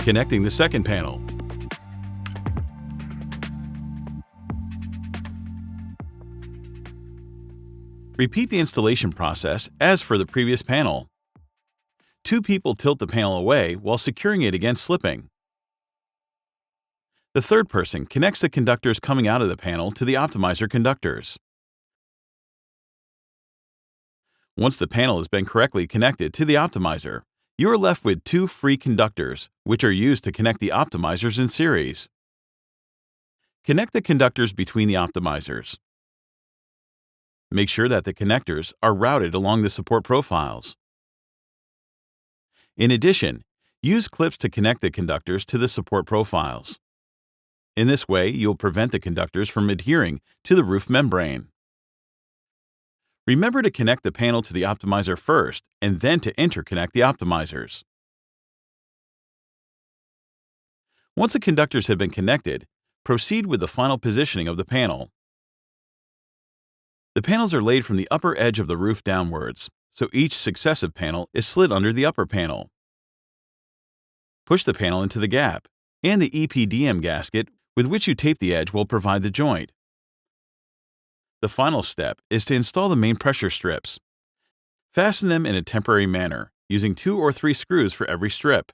Connecting the second panel. Repeat the installation process as for the previous panel. Two people tilt the panel away while securing it against slipping. The third person connects the conductors coming out of the panel to the optimizer conductors. Once the panel has been correctly connected to the optimizer, you are left with two free conductors, which are used to connect the optimizers in series. Connect the conductors between the optimizers. Make sure that the connectors are routed along the support profiles. In addition, use clips to connect the conductors to the support profiles. In this way, you'll prevent the conductors from adhering to the roof membrane. Remember to connect the panel to the optimizer first and then to interconnect the optimizers. Once the conductors have been connected, proceed with the final positioning of the panel. The panels are laid from the upper edge of the roof downwards, so each successive panel is slid under the upper panel. Push the panel into the gap, and the EPDM gasket with which you tape the edge will provide the joint. The final step is to install the main pressure strips. Fasten them in a temporary manner, using 2 or 3 screws for every strip.